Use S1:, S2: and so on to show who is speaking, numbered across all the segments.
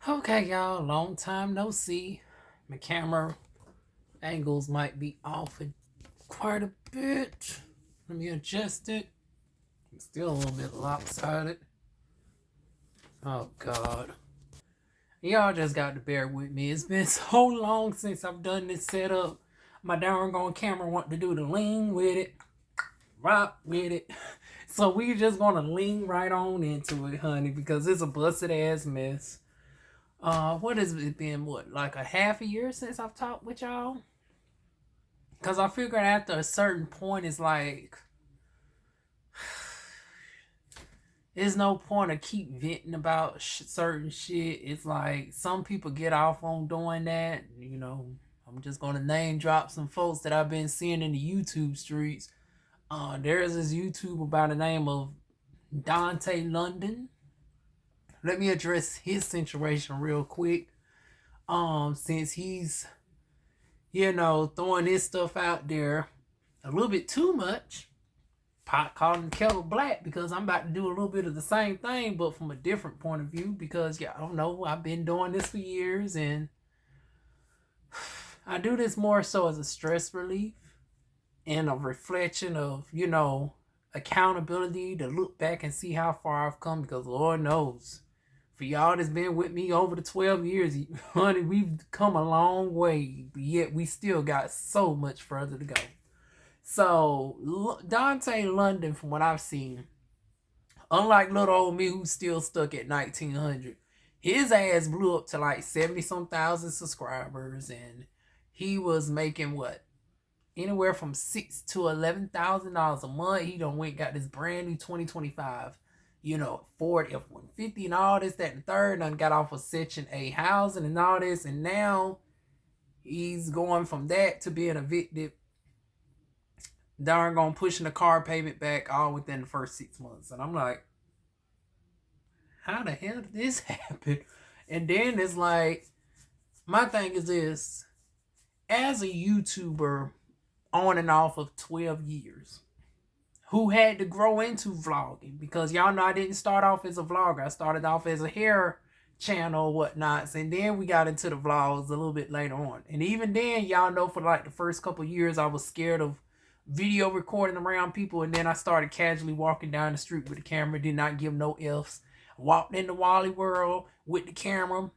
S1: Okay, y'all, long time no see. My camera angles might be off quite a bit. Let me adjust it. I'm still a little bit lopsided. Oh, God. Y'all just got to bear with me. It's been so long since I've done this setup. My darn gone camera want to do the lean with it, rock with it. So we just gonna lean right on into it, honey, because it's a busted ass mess. What has it been? What, like a half a year since I've talked with y'all? Because I figured after a certain point, it's like, there's no point of keep venting about certain shit. It's like some people get off on doing that. You know, I'm just going to name drop some folks that I've been seeing in the YouTube streets. There's this YouTuber by the name of Dontay London. Let me address his situation real quick. Since he's, throwing his stuff out there a little bit too much. Pot calling the kettle black, because I'm about to do a little bit of the same thing, but from a different point of view. Because I don't know, I've been doing this for years, and I do this more so as a stress relief and a reflection of, accountability, to look back and see how far I've come. Because Lord knows, for y'all that's been with me over the 12 years, honey, we've come a long way, but yet we still got so much further to go. So, Dontay London, from what I've seen, unlike little old me who's still stuck at 1900, his ass blew up to like 70 some thousand subscribers, and he was making what? Anywhere from $6,000 to $11,000 a month. He done went got this brand new 2025, Ford F-150 and all this, that, and third. Done got off of Section 8 housing and all this, and now he's going from that to being evicted. Darn gonna pushing the car payment back all within the first 6 months. And I'm like, how the hell did this happen? And then it's like, my thing is this: as a YouTuber on and off of 12 years, who had to grow into vlogging, because y'all know I didn't start off as a vlogger. I started off as a hair channel or whatnots, and then we got into the vlogs a little bit later on. And even then, y'all know, for like the first couple years, I was scared of video recording around people, and then I started casually walking down the street with the camera, did not give no F's. Walked into Wally World with the camera.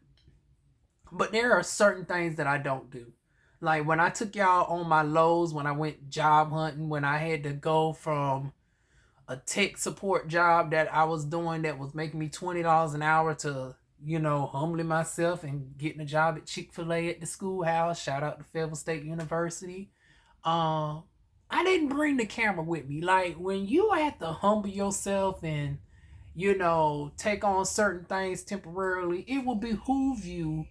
S1: But there are certain things that I don't do. Like when I took y'all on my lows, when I went job hunting, when I had to go from a tech support job that I was doing that was making me $20 an hour to, humbling myself and getting a job at Chick-fil-A at the schoolhouse. Shout out to Fayetteville State University. I didn't bring the camera with me. Like, when you have to humble yourself and, take on certain things temporarily, it will behoove you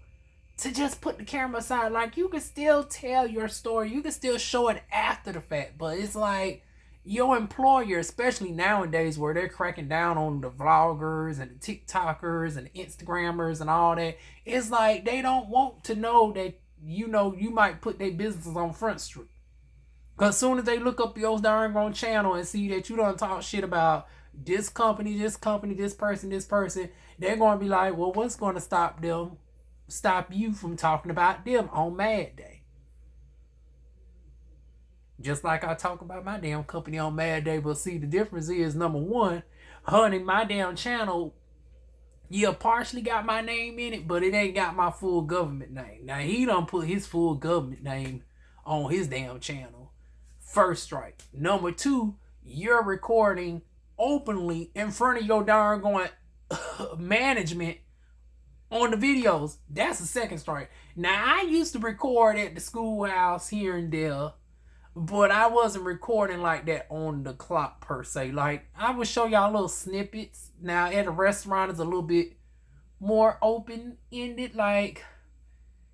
S1: to just put the camera aside. Like, you can still tell your story. You can still show it after the fact. But it's like, your employer, especially nowadays where they're cracking down on the vloggers and the TikTokers and the Instagrammers and all that, it's like they don't want to know that, you might put their businesses on Front Street. Because as soon as they look up your darn own channel and see that you don't talk shit about this company, this person, they're going to be like, well, what's going to stop you from talking about them on Mad Day? Just like I talk about my damn company on Mad Day. But see, the difference is, number one, honey, my damn channel, partially got my name in it, but it ain't got my full government name. Now, he done put his full government name on his damn channel. First strike. Number two, you're recording openly in front of your darn going management on the videos. That's the second strike. Now, I used to record at the schoolhouse here and there, but I wasn't recording like that on the clock per se. Like, I would show y'all little snippets. Now, at a restaurant, it's a little bit more open-ended. Like,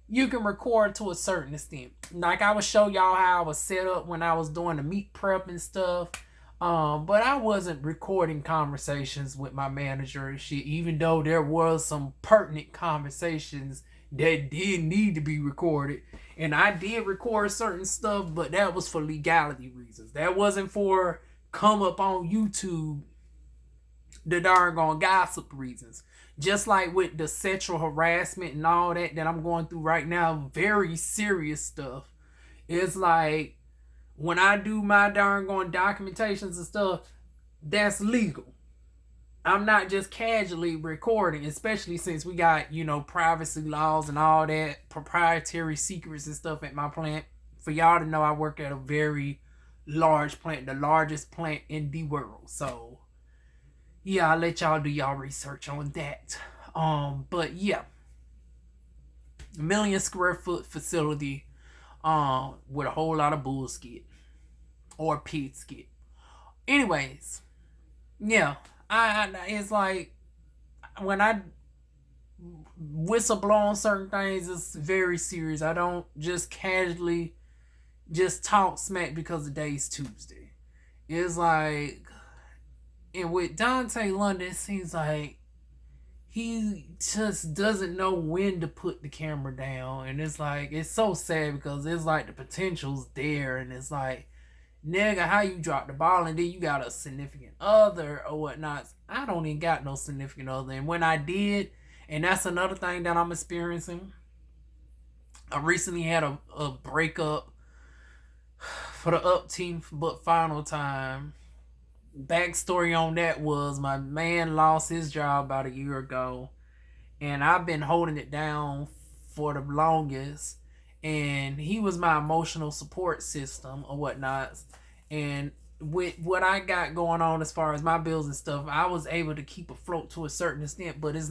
S1: you can record to a certain extent. Like, I would show y'all how I was set up when I was doing the meat prep and stuff. But I wasn't recording conversations with my manager and shit, even though there was some pertinent conversations that did need to be recorded. And I did record certain stuff, but that was for legality reasons. That wasn't for come up on YouTube the darn gossip reasons. Just like with the sexual harassment and all that I'm going through right now, very serious stuff. It's like when I do my darn going documentations and stuff, that's legal. I'm not just casually recording, especially since we got, privacy laws and all that, proprietary secrets and stuff at my plant. For y'all to know, I work at a very large plant, the largest plant in the world. So, yeah, I'll let y'all do y'all research on that. But yeah, 1,000,000 square foot facility, with a whole lot of bullshit or pig skit. Anyways, yeah, it's like when I whistle on certain things, it's very serious. I don't just casually just talk smack because the day's Tuesday. It's like, and with Dontay London, it seems like he just doesn't know when to put the camera down. And it's like, it's so sad because it's like the potential's there. And it's like, nigga, how you drop the ball and then you got a significant other or whatnot. I don't even got no significant other. And when I did, and that's another thing that I'm experiencing, I recently had a breakup for the upteenth but final time. Backstory on that was my man lost his job about a year ago, and I've been holding it down for the longest, and he was my emotional support system or whatnot. And with what I got going on as far as my bills and stuff, I was able to keep afloat to a certain extent. But it's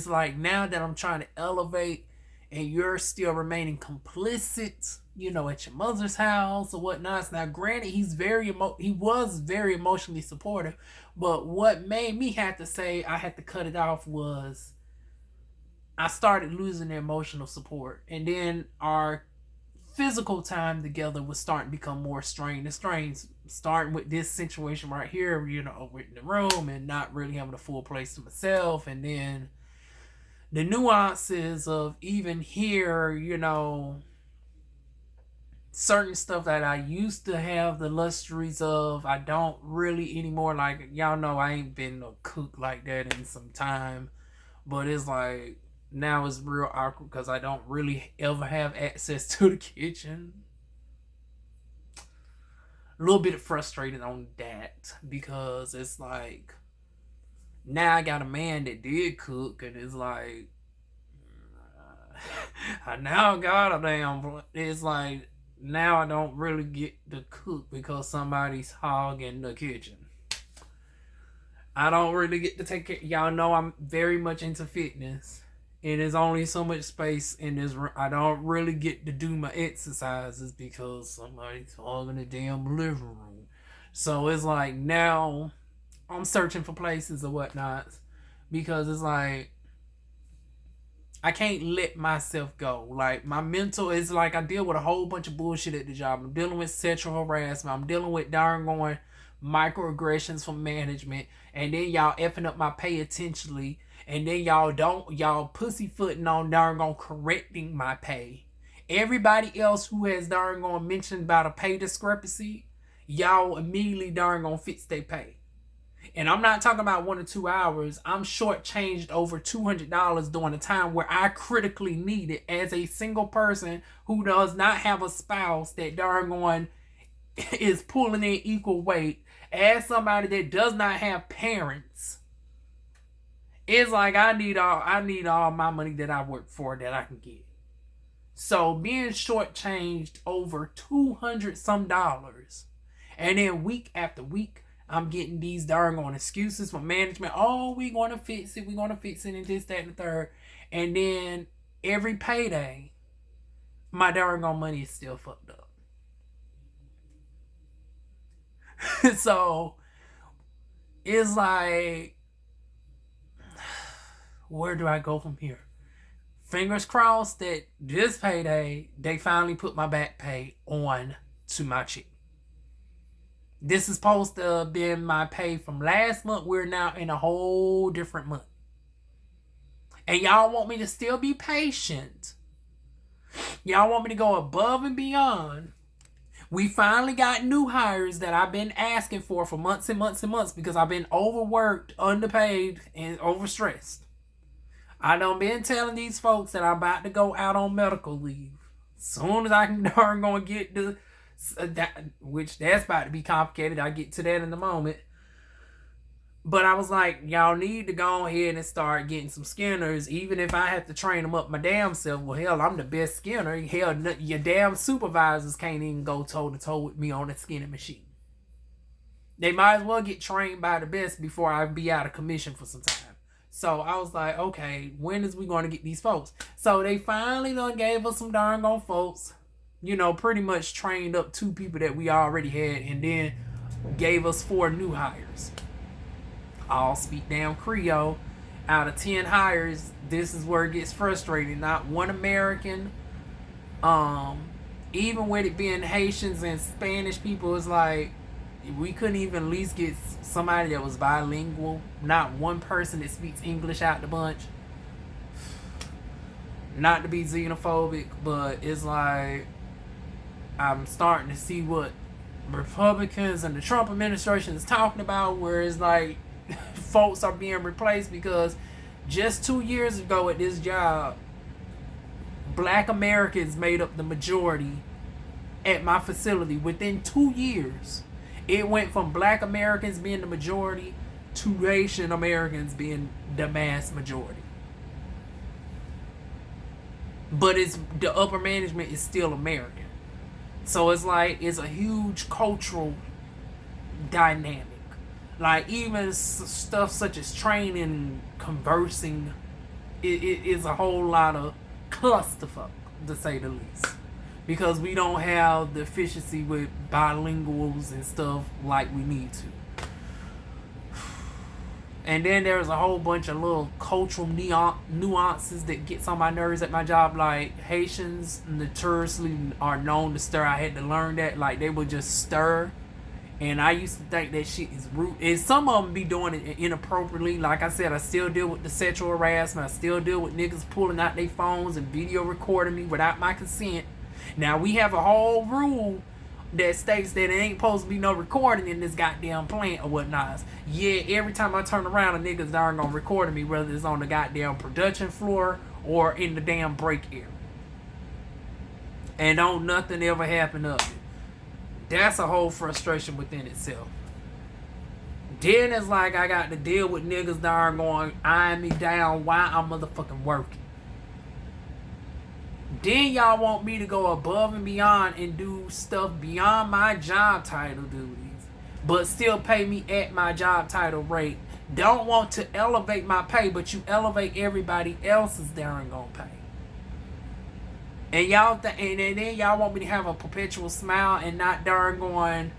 S1: like now that I'm trying to elevate and you're still remaining complicit, at your mother's house or whatnot. Now, granted, he was very emotionally supportive, but what made me have to say I had to cut it off was I started losing the emotional support, and then our physical time together was starting to become more strained. And strained, starting with this situation right here, with the room and not really having a full place to myself, and then the nuances of even here, certain stuff that I used to have the luxuries of, I don't really anymore. Like, y'all know I ain't been a cook like that in some time, but it's like now it's real awkward because I don't really ever have access to the kitchen. A little bit frustrated on that because it's like now I got a man that did cook, and it's like I now got a damn. It's like now I don't really get to cook because somebody's hogging the kitchen. I don't really get to take care. Y'all know I'm very much into fitness. And there's only so much space in this room. I don't really get to do my exercises because somebody's hogging the damn living room. So it's like now I'm searching for places or whatnot because it's like I can't let myself go. Like, my mental is like I deal with a whole bunch of bullshit at the job. I'm dealing with sexual harassment. I'm dealing with darn going microaggressions from management. And then y'all effing up my pay intentionally. And then y'all pussyfooting on darn going correcting my pay. Everybody else who has darn going mentioned about a pay discrepancy, y'all immediately darn going fix their pay. And I'm not talking about 1 or 2 hours. I'm shortchanged over $200 during a time where I critically need it as a single person who does not have a spouse that darn going is pulling in equal weight, as somebody that does not have parents. It's like I need all my money that I work for that I can get. So being shortchanged over $200 some, and then week after week I'm getting these darn on excuses from management. Oh, we're going to fix it. We're going to fix it and this, that, and the third. And then every payday, my darn on money is still fucked up. So, it's like, where do I go from here? Fingers crossed that this payday, they finally put my back pay on to my check. This is supposed to have been my pay from last month. We're now in a whole different month. And y'all want me to still be patient. Y'all want me to go above and beyond. We finally got new hires that I've been asking for months and months and months because I've been overworked, underpaid, and overstressed. I done been telling these folks that I'm about to go out on medical leave. Soon as I can darn gonna get the which that's about to be complicated. I'll get to that in a moment. But I was like, y'all need to go ahead and start getting some skinners, even if I have to train them up my damn self. Well, hell, I'm the best skinner. Hell, your damn supervisors can't even go toe-to-toe with me on a skinning machine. They might as well get trained by the best before I be out of commission for some time. So I was like, okay, when is we going to get these folks? So they finally done gave us some darn gone folks. You know, pretty much trained up 2 people that we already had, and then gave us 4 new hires. All speak damn Creole. Out of 10 hires, this is where it gets frustrating. Not one American. Even with it being Haitians and Spanish people, it's like we couldn't even at least get somebody that was bilingual. Not one person that speaks English out the bunch. Not to be xenophobic, but it's like I'm starting to see what Republicans and the Trump administration is talking about, where it's like folks are being replaced because just 2 years ago at this job, Black Americans made up the majority at my facility. Within 2 years, it went from Black Americans being the majority to Haitian Americans being the mass majority. But it's the upper management is still American. So it's like it's a huge cultural dynamic. Like, even stuff such as training, conversing, it is a whole lot of clusterfuck, to say the least. Because we don't have the efficiency with bilinguals and stuff like we need to. And then there's a whole bunch of little cultural nuances that gets on my nerves at my job. Like, Haitians notoriously are known to stir. I had to learn that. Like, they would just stir. And I used to think that shit is rude. And some of them be doing it inappropriately. Like I said, I still deal with the sexual harassment. I still deal with niggas pulling out their phones and video recording me without my consent. Now, we have a whole rule that states that there ain't supposed to be no recording in this goddamn plant or whatnot. Yeah, every time I turn around, a niggas darn gonna record me, whether it's on the goddamn production floor or in the damn break area. And don't nothing ever happen of it. That's a whole frustration within itself. Then it's like I got to deal with niggas darn going eyeing me down while I'm motherfucking working. Then y'all want me to go above and beyond and do stuff beyond my job title duties, but still pay me at my job title rate. Don't want to elevate my pay, but you elevate everybody else's darn gonna pay. And y'all and then y'all want me to have a perpetual smile and not darn going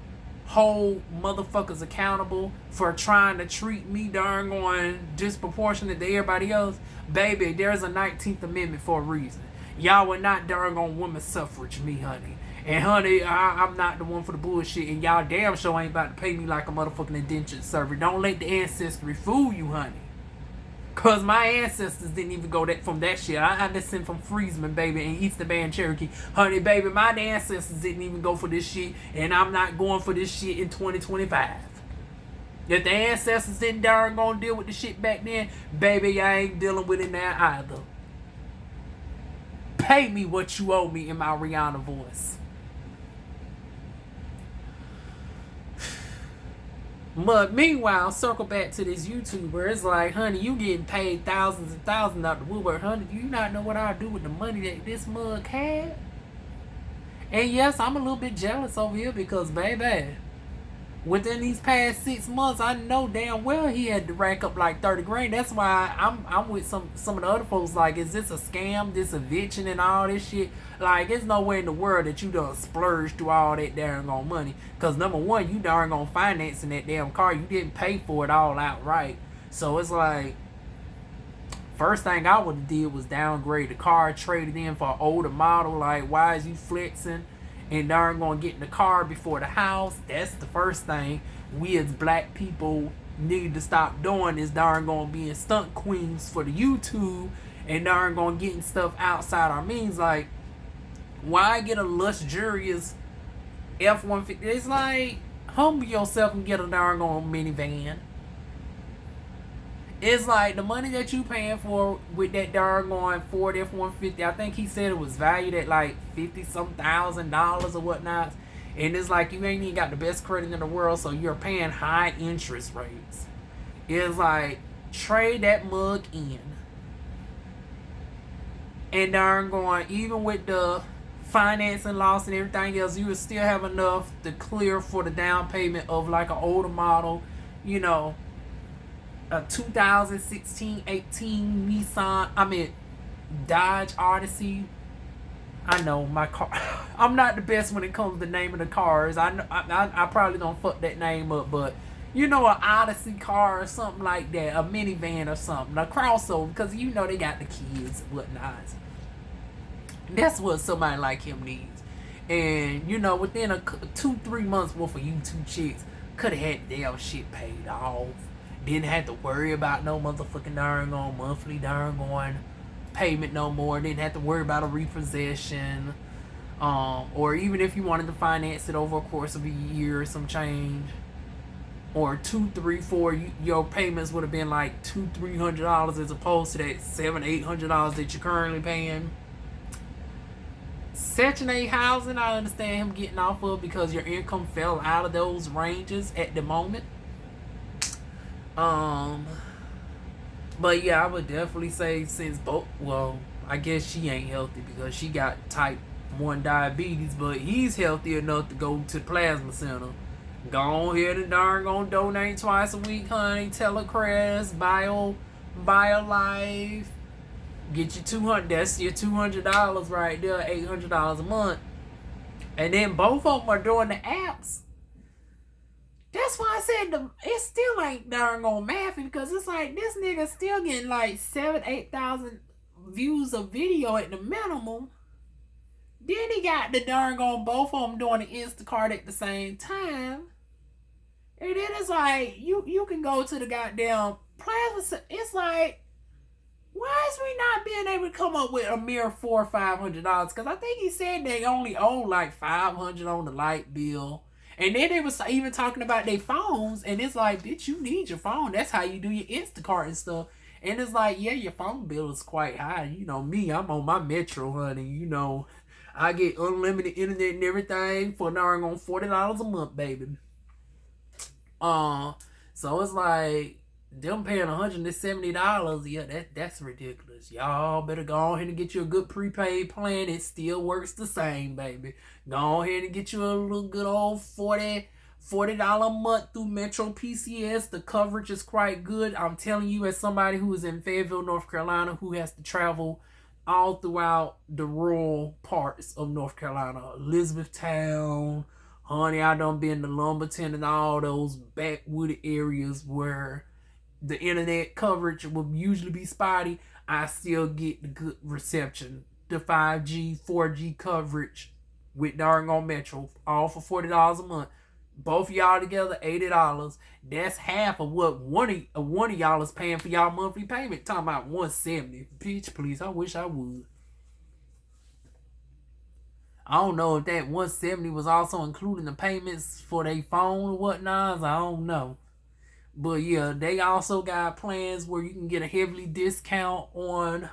S1: hold motherfuckers accountable for trying to treat me darn going disproportionate to everybody else. Baby, there's a 19th Amendment for a reason. Y'all were not darn on women's suffrage, me, honey. And honey, I'm not the one for the bullshit. And y'all damn sure ain't about to pay me like a motherfucking indentured servant. Don't let the ancestry fool you, honey. Cause my ancestors didn't even go from that shit. I descend from Friesman, baby, and Eastern Band Cherokee. Honey, baby, my ancestors didn't even go for this shit. And I'm not going for this shit in 2025. If the ancestors didn't darn gonna deal with the shit back then, baby, I ain't dealing with it now either. Pay me what you owe me in my Rihanna voice. But meanwhile, circle back to this YouTuber. It's like, honey, you getting paid thousands and thousands out the woodwork. Honey, do you not know what I do with the money that this mug had? And yes, I'm a little bit jealous over here because, baby, within these past 6 months, I know damn well he had to rack up like 30 grand. That's why I'm with some of the other folks. Like, is this a scam? This eviction and all this shit? Like, there's no way in the world that you done splurge through all that darn on money. Because number one, you darn on financing that damn car. You didn't pay for it all outright. So it's like, first thing I would have did was downgrade the car, trade it in for an older model. Like, why is you flexing and darn gonna get in the car before the house? That's the first thing we as black people need to stop doing, is darn gonna being stunt queens for the YouTube and darn gonna getting stuff outside our means. Like, why get a luxurious F-150? It's like, humble yourself and get a darn gone minivan. It's like the money that you paying for with that darn going Ford F-150. I think he said it was valued at like $50,000 or whatnot. And it's like you ain't even got the best credit in the world, so you're paying high interest rates. It's like trade that mug in. And darn going, even with the financing loss and everything else, you would still have enough to clear for the down payment of like an older model, you know, a 2016, 18 Nissan, Dodge Odyssey. I know my car. I'm not the best when it comes to naming the cars. I probably don't fuck that name up, but you know, an Odyssey car or something like that, a minivan or something, a crossover, because you know they got the kids and whatnot. That's what somebody like him needs. And you know, within a 2-3 months worth of YouTube chicks, could have had damn shit paid off. Didn't have to worry about no motherfucking darn on monthly darn going payment no more. Didn't have to worry about a repossession. Or even if you wanted to finance it over a course of a year or some change, or 2, 3, 4, your payments would have been like $200-$300 as opposed to that $700-$800 that you're currently paying. Section 8 housing, I understand him getting off of because your income fell out of those ranges at the moment. But yeah, I would definitely say since both, well, I guess she ain't healthy because she got type 1 diabetes, but he's healthy enough to go to the plasma center. Go ahead and darn gonna donate twice a week, honey. Telecrest, BioLife. Get you $200. That's your $200 right there. $800 a month. And then both of them are doing the apps. That's why I said it still ain't darn gonna math, because it's like this nigga still getting like 7,000-8,000 views of video at the minimum. Then he got the darn gone both of them doing the Instacart at the same time. And then it's like you can go to the goddamn plasma. It's like, why is we not being able to come up with a mere $400 or $500? Because I think he said they only owe like $500 on the light bill. And then they was even talking about their phones, and it's like, bitch, you need your phone. That's how you do your Instacart and stuff. And it's like, yeah, your phone bill is quite high. You know me, I'm on my Metro, honey. You know, I get unlimited internet and everything for darn on $40 a month, baby. So it's like them paying $170. Yeah, that's ridiculous. Y'all better go ahead and get you a good prepaid plan. It still works the same, baby. Go ahead and get you a little good old $40 a month through Metro PCS. The coverage is quite good. I'm telling you, as somebody who is in Fayetteville, North Carolina, who has to travel all throughout the rural parts of North Carolina, Elizabethtown, honey, I done been to Lumberton and all those backwooded areas where the internet coverage will usually be spotty. I still get the good reception, the 5G, 4G coverage with darn on Metro, all for $40 a month. Both of y'all together, $80. That's half of what one of y'all is paying for y'all monthly payment. Talking about $170. Bitch, please, I wish I would. I don't know if that $170 was also including the payments for their phone or whatnot. I don't know. But yeah, they also got plans where you can get a heavily discount on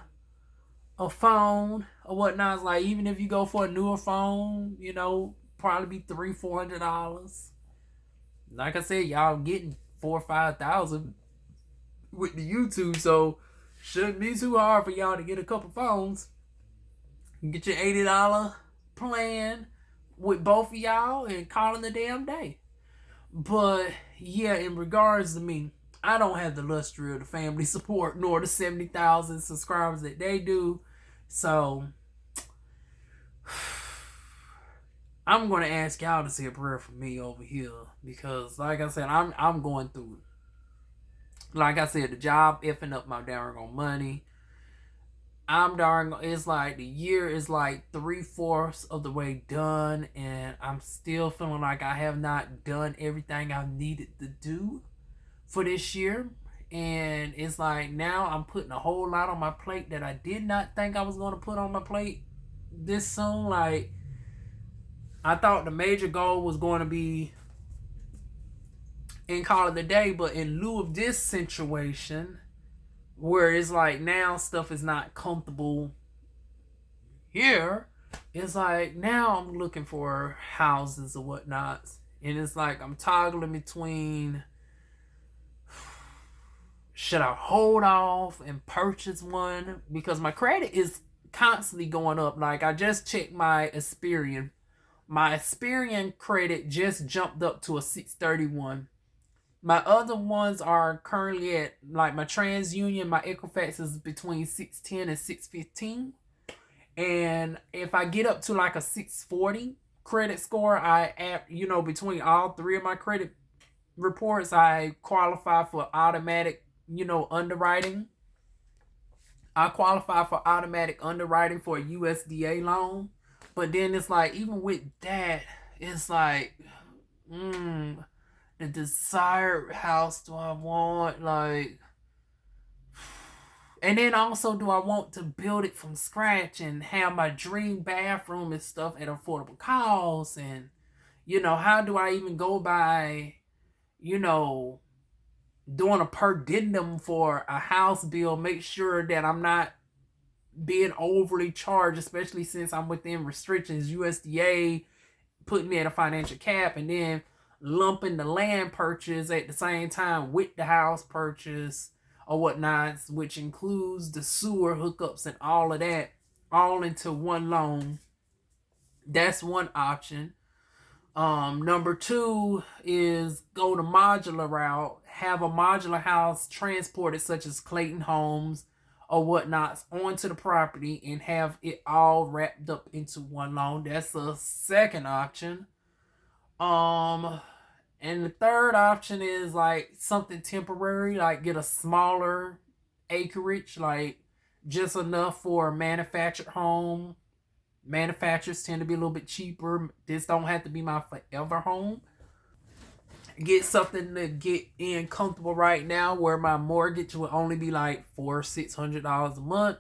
S1: a phone or whatnot. It's like, even if you go for a newer phone, you know, probably be $300-$400. Like I said, y'all getting 4,000 or 5,000 with the YouTube, so shouldn't be too hard for y'all to get a couple phones. You get your $80 plan with both of y'all and call it a damn day. But yeah, in regards to me, I don't have the luxury of the family support nor the 70,000 subscribers that they do. So I'm going to ask y'all to say a prayer for me over here, because like I said, I'm going through it. Like I said, the job effing up my darn money. It's like the year is like 3/4 of the way done, and I'm still feeling like I have not done everything I needed to do for this year. And it's like now I'm putting a whole lot on my plate that I did not think I was going to put on my plate this soon. Like, I thought the major goal was going to be in call it a day, but in lieu of this situation, where it's like now stuff is not comfortable here. It's like now I'm looking for houses or whatnot, and it's like I'm toggling between, should I hold off and purchase one, because my credit is constantly going up. Like I just checked my Experian. My Experian credit just jumped up to a 631. My other ones are currently at, like my TransUnion, my Equifax is between 610 and 615. And if I get up to like a 640 credit score, I add, between all three of my credit reports, I qualify for automatic, underwriting. I qualify for automatic underwriting for a USDA loan. But then it's like, even with that, it's like, the desired house do I want? Like, and then also, do I want to build it from scratch and have my dream bathroom and stuff at affordable costs? And, how do I even go by, doing a per diem for a house bill? Make sure that I'm not being overly charged, especially since I'm within restrictions. USDA put me at a financial cap, and then lumping the land purchase at the same time with the house purchase or whatnot, which includes the sewer hookups and all of that, all into one loan. That's one option. Number two is go the modular route, have a modular house transported, such as Clayton Homes or whatnot, onto the property and have it all wrapped up into one loan. That's a second option. And the third option is like something temporary, like get a smaller acreage, like just enough for a manufactured home. Manufacturers tend to be a little bit cheaper. This don't have to be my forever home. Get something to get in comfortable right now, where my mortgage will only be like $400-$600 a month.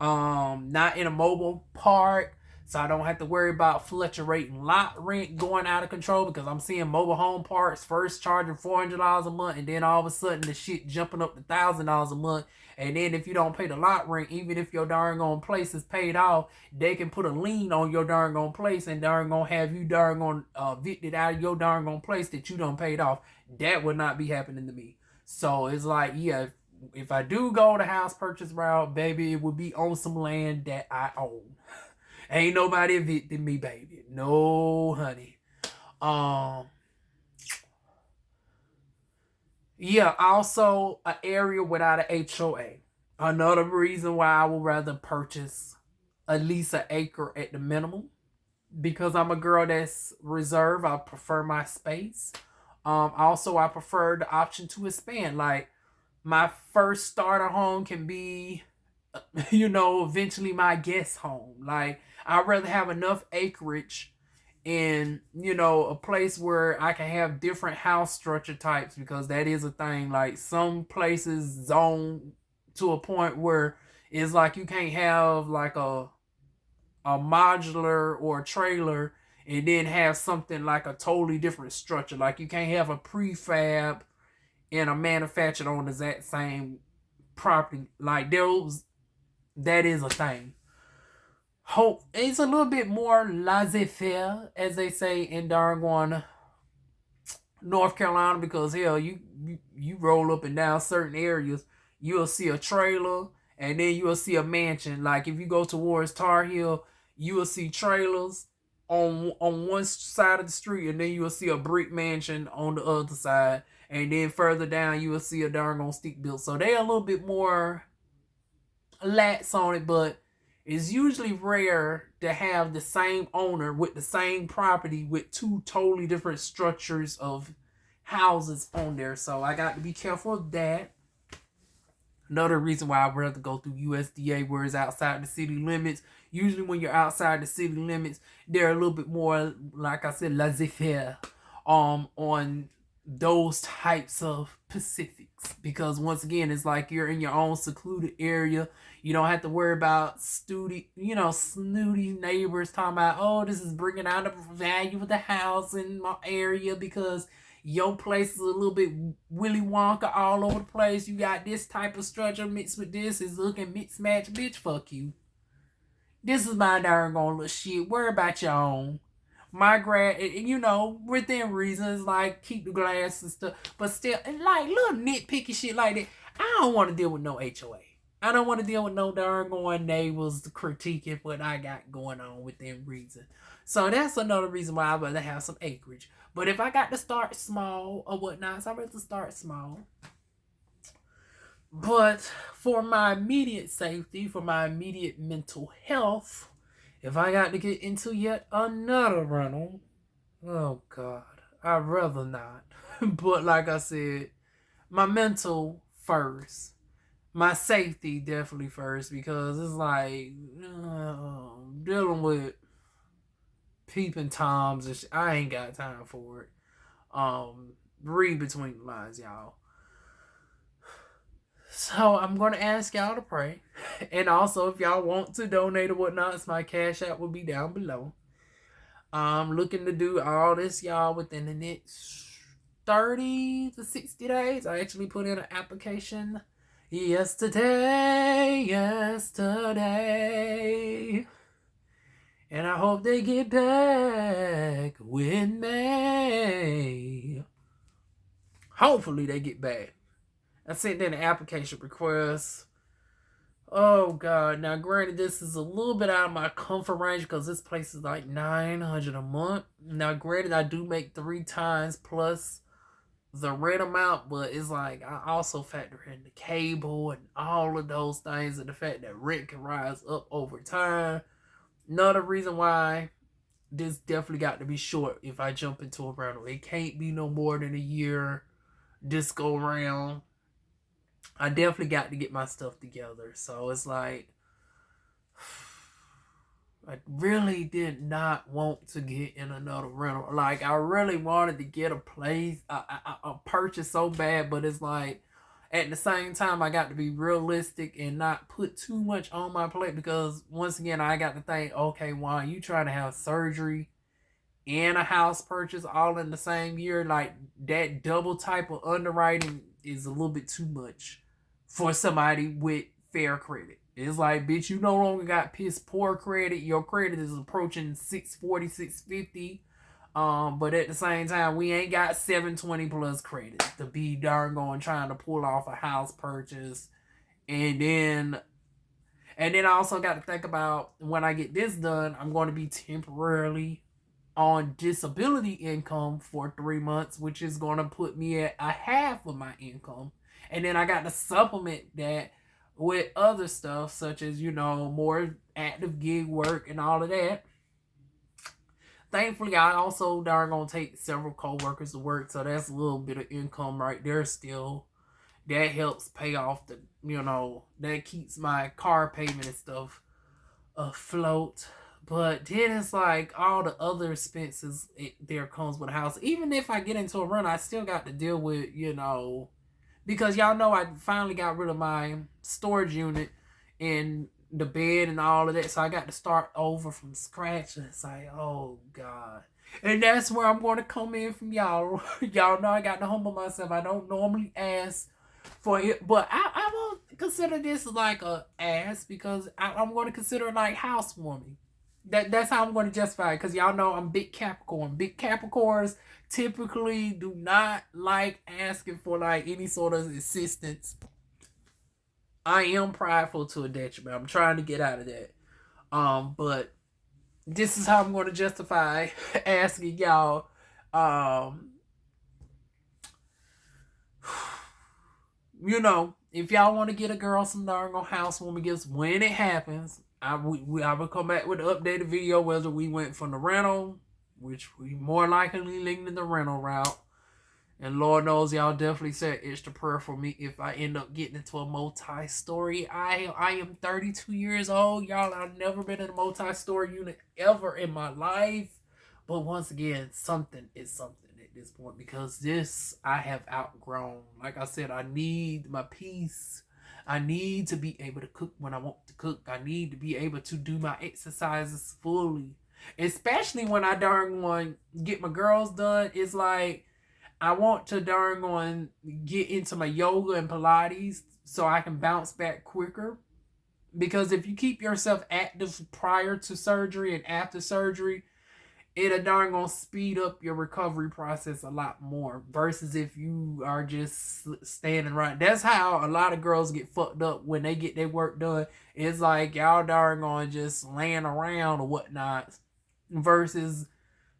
S1: Not in a mobile park, so I don't have to worry about fluctuating lot rent going out of control, because I'm seeing mobile home parks first charging $400 a month, and then all of a sudden the shit jumping up to $1,000 a month. And then if you don't pay the lot rent, even if your darn on place is paid off, they can put a lien on your darn on place and darn gonna have you darn on evicted out of your darn on place that you don't paid off. That would not be happening to me. So it's like, yeah, if I do go the house purchase route, baby, it would be on some land that I own. Ain't nobody evicted me, baby. No, honey. Yeah, also an area without an HOA. Another reason why I would rather purchase at least an acre at the minimum. Because I'm a girl that's reserved, I prefer my space. Also, I prefer the option to expand. Like, my first starter home can be, eventually my guest home. Like, I'd rather have enough acreage in, a place where I can have different house structure types, because that is a thing. Like, some places zone to a point where it's like you can't have like a modular or a trailer and then have something like a totally different structure. Like, you can't have a prefab and a manufactured on the exact same property. Like, that is a thing. Hope it's a little bit more laissez-faire, as they say in Darwin, North Carolina, because hell, you roll up and down certain areas, you'll see a trailer and then you'll see a mansion. Like, if you go towards Tar Heel, you will see trailers on one side of the street, and then you will see a brick mansion on the other side, and then further down you will see a darn on stick built. So they're a little bit more lax on it, but it's usually rare to have the same owner with the same property with two totally different structures of houses on there. So I got to be careful of that. Another reason why I'd rather go through USDA, where it's outside the city limits. Usually when you're outside the city limits, they're a little bit more, like I said, laissez-faire on those types of specifics. Because once again, it's like you're in your own secluded area. You don't have to worry about snooty neighbors talking about, oh, this is bringing out the value of the house in my area because Your place is a little bit Willy Wonka all over the place. You got this type of structure mixed with this. It's looking mixed match. Bitch, fuck you. This is my darn gonna little shit. Worry about your own. My grad, you know, within reasons, like keep the glass and stuff. But still, like little nitpicky shit like that. I don't want to deal with no HOA. I don't want to deal with no darn going neighbors critiquing what I got going on within reason. So that's another reason why I'd rather have some acreage. But if I got to start small or whatnot, so I'd rather start small. But for my immediate safety, for my immediate mental health, if I got to get into yet another rental, oh God, I'd rather not. But like I said, my mental first. My safety definitely first, because it's like dealing with peeping toms and I ain't got time for it. Read between the lines, y'all. So I'm gonna ask y'all to pray, and also if y'all want to donate or whatnot, my cash app will be down below. I'm looking to do all this, y'all, within the next 30 to 60 days. I actually put in an application yesterday, and I hope they get back with me. Hopefully they get back. I sent in an application request. Oh God! Now, granted, this is a little bit out of my comfort range because this place is like $900 a month. Now, granted, I do make 3 times plus the rent amount, but it's like I also factor in the cable and all of those things, and the fact that rent can rise up over time. Another reason why this definitely got to be short if I jump into a rental. It can't be no more than a year this go around. I definitely got to get my stuff together. So it's like, I really did not want to get in another rental. Like, I really wanted to get a place, a purchase so bad, but it's like, at the same time, I got to be realistic and not put too much on my plate, because once again, I got to think, okay, Juan, you trying to have surgery and a house purchase all in the same year? Like, that double type of underwriting is a little bit too much for somebody with fair credit. It's like, bitch, you no longer got piss poor credit. Your credit is approaching 640, 650. But at the same time, we ain't got 720 plus credit to be darn going trying to pull off a house purchase. And then I also got to think about, when I get this done, I'm going to be temporarily on disability income for 3 months, which is going to put me at a half of my income. And then I got to supplement that with other stuff, such as, you know, more active gig work and all of that. Thankfully, I also darn gonna take several co-workers to work, so that's a little bit of income right there still. That helps pay off the, you know, that keeps my car payment and stuff afloat. But then it's like all the other expenses there comes with a house. Even if I get into a run, I still got to deal with, you know, because y'all know I finally got rid of my storage unit and the bed and all of that, so I got to start over from scratch. And it's like, oh God. And that's where I'm going to come in from y'all. Y'all know I got to humble myself. I don't normally ask for it, but I won't consider this like a ask, because I'm going to consider it like housewarming. That's how I'm going to justify it, because y'all know I'm big Capricorn. Big Capricorns typically do not like asking for like any sort of assistance. I am prideful to a detriment. I'm trying to get out of that. But this is how I'm going to justify asking y'all. You know, if y'all want to get a girl some darn housewarming gifts when it happens, I will come back with an updated video whether we went from the rental, which we more likely leaning in the rental route. And Lord knows y'all definitely said extra prayer for me if I end up getting into a multi-story. I am 32 years old, y'all. I've never been in a multi-story unit ever in my life. But once again, something is something at this point, because this I have outgrown. Like I said, I need my peace. I need to be able to cook when I want to cook. I need to be able to do my exercises fully. Especially when I darn want to get my girls done. It's like, I want to darn going get into my yoga and Pilates so I can bounce back quicker. Because if you keep yourself active prior to surgery and after surgery, it'll darn gonna speed up your recovery process a lot more versus if you are just standing right. That's how a lot of girls get fucked up when they get their work done. It's like y'all darn gonna just laying around or whatnot versus,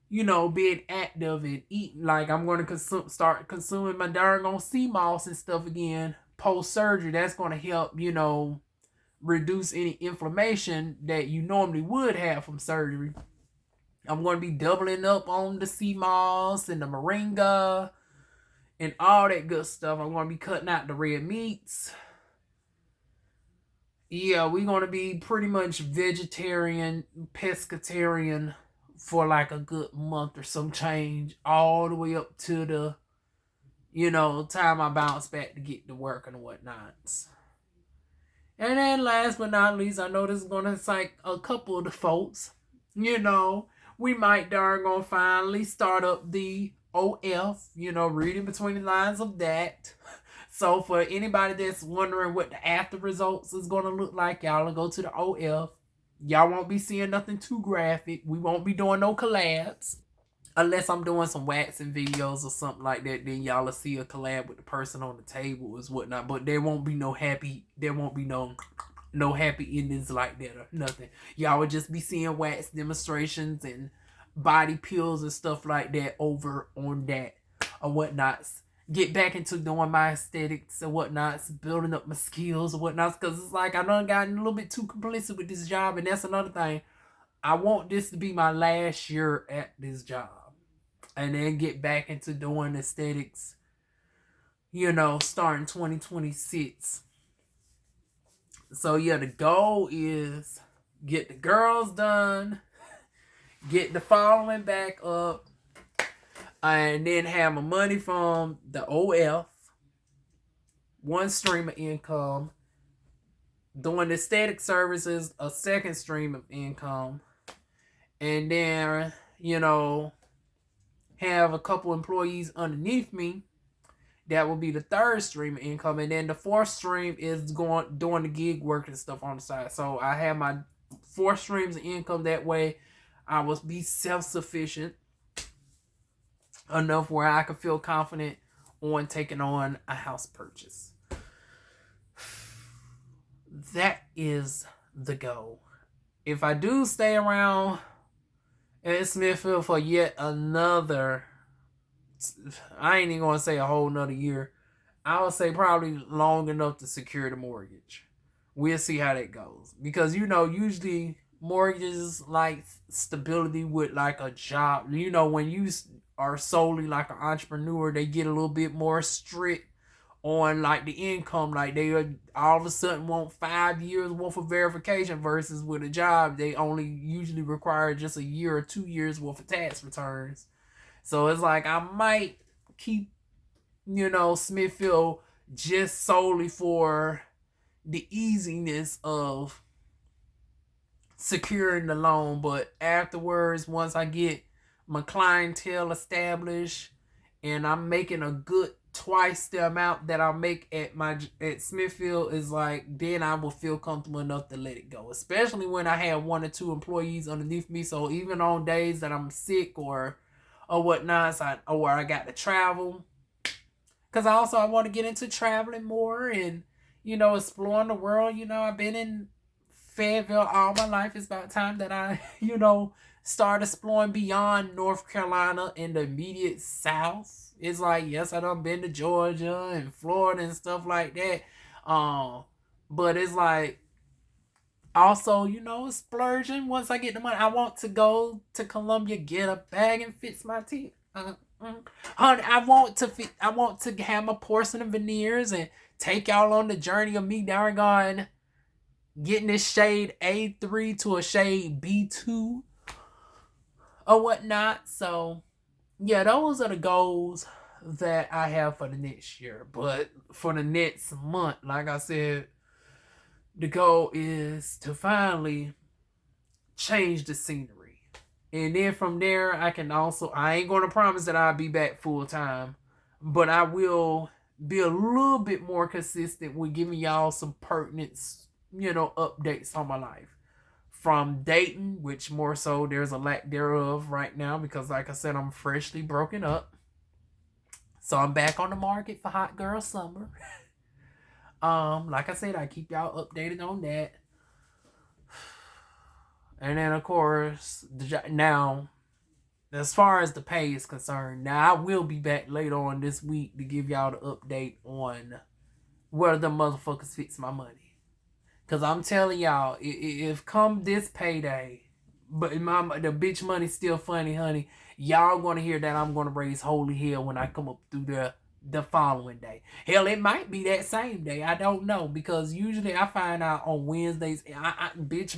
S1: you know, being active and eating. Like I'm gonna start consuming my darn on sea moss and stuff again post surgery. That's gonna help, you know, reduce any inflammation that you normally would have from surgery. I'm going to be doubling up on the sea moss and the moringa and all that good stuff. I'm going to be cutting out the red meats. Yeah, we're going to be pretty much vegetarian, pescatarian for like a good month or some change, all the way up to the, you know, time I bounce back to get to work and whatnot. And then last but not least, I know this is going to excite a couple of the folks. You know, we might darn gonna finally start up the OF, you know, reading between the lines of that. So for anybody that's wondering what the after results is going to look like, y'all will go to the OF. Y'all won't be seeing nothing too graphic. We won't be doing no collabs. Unless I'm doing some waxing videos or something like that, then y'all will see a collab with the person on the table or whatnot. But there won't be no happy endings like that or nothing. Y'all would just be seeing wax demonstrations and body peels and stuff like that over on that or whatnots. Get back into doing my aesthetics and whatnots, building up my skills or whatnots, because it's like I done gotten a little bit too complicit with this job, and that's another thing. I want this to be my last year at this job. And then get back into doing aesthetics, you know, starting 2026. So yeah, the goal is get the girls done, get the following back up, and then have my money from the OF, one stream of income, doing aesthetic services, a second stream of income, and then, you know, have a couple employees underneath me. That will be the third stream of income. And then the fourth stream is doing the gig work and stuff on the side. So I have my 4 streams of income. That way I will be self-sufficient enough where I can feel confident on taking on a house purchase. That is the goal. If I do stay around in Smithfield for yet another, I ain't even gonna say a whole nother year, I would say probably long enough to secure the mortgage. We'll see how that goes. Because, you know, usually mortgages like stability with like a job. You know, when you are solely like an entrepreneur, they get a little bit more strict on like the income. Like they all of a sudden want 5 years worth of verification versus with a job, they only usually require just a year or 2 years worth of tax returns. So it's like I might keep, you know, Smithfield just solely for the easiness of securing the loan. But afterwards, once I get my clientele established and I'm making a good twice the amount that I make at Smithfield, is like then I will feel comfortable enough to let it go. Especially when I have 1 or 2 employees underneath me. So even on days that I'm sick or whatnot, or I got to travel, because I want to get into traveling more and, you know, exploring the world. You know, I've been in Fayetteville all my life. It's about time that I, you know, start exploring beyond North Carolina and the immediate South. It's like, yes, I done been to Georgia and Florida and stuff like that. But it's like, also, you know, splurging. Once I get the money, I want to go to Columbia, get a bag and fix my teeth. Honey, I want to have my porcelain veneers and take y'all on the journey of me darn getting this shade A3 to a shade B2 or whatnot. So yeah, those are the goals that I have for the next year. But for the next month, like I said, the goal is to finally change the scenery. And then from there, I ain't going to promise that I'll be back full time. But I will be a little bit more consistent with giving y'all some pertinent, updates on my life. From dating, which more so there's a lack thereof right now because, like I said, I'm freshly broken up. So I'm back on the market for hot girl summer. Like I said, I keep y'all updated on that. And then, of course, now, as far as the pay is concerned, now I will be back later on this week to give y'all the update on where the motherfuckers fix my money. Because I'm telling y'all, if come this payday, but the bitch money's still funny, honey, y'all going to hear that I'm going to raise holy hell when I come up through the following day. Hell, it might be that same day. I don't know. Because usually I find out on Wednesdays, bitch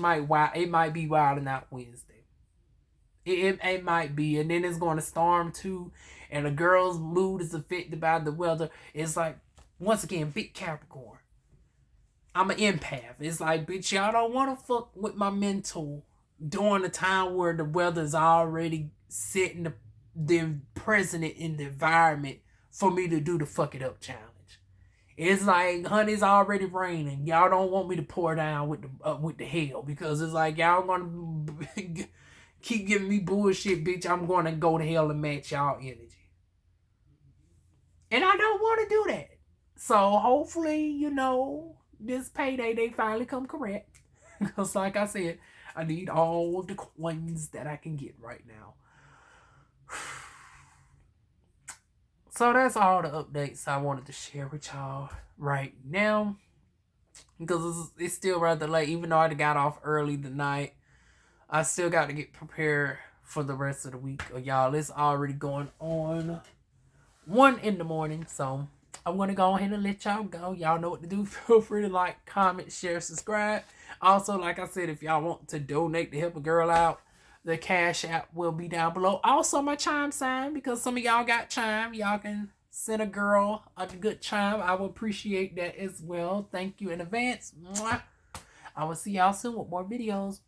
S1: it might be wilding out Wednesday. It might be. And then it's going to storm too. And the girl's mood is affected by the weather. It's like, once again, big Capricorn. I'm an empath. It's like, bitch, y'all don't want to fuck with my mental during the time where the weather's already setting the president in the environment for me to do the fuck it up challenge. It's like, honey, it's already raining. Y'all don't want me to pour down with the hail because it's like y'all gonna keep giving me bullshit, bitch. I'm gonna go to hell and match y'all energy, and I don't want to do that. So hopefully, this payday they finally come correct. Because like I said, I need all the coins that I can get right now. So that's all the updates I wanted to share with y'all right now. Because it's still rather late. Even though I got off early tonight, I still got to get prepared for the rest of the week. Y'all, it's already going on 1 a.m. So I'm going to go ahead and let y'all go. Y'all know what to do. Feel free to like, comment, share, subscribe. Also, like I said, if y'all want to donate to help a girl out, the cash app will be down below. Also, my ChimeSign, because some of y'all got Chime. Y'all can send a girl a good Chime. I will appreciate that as well. Thank you in advance. Mwah. I will see y'all soon with more videos.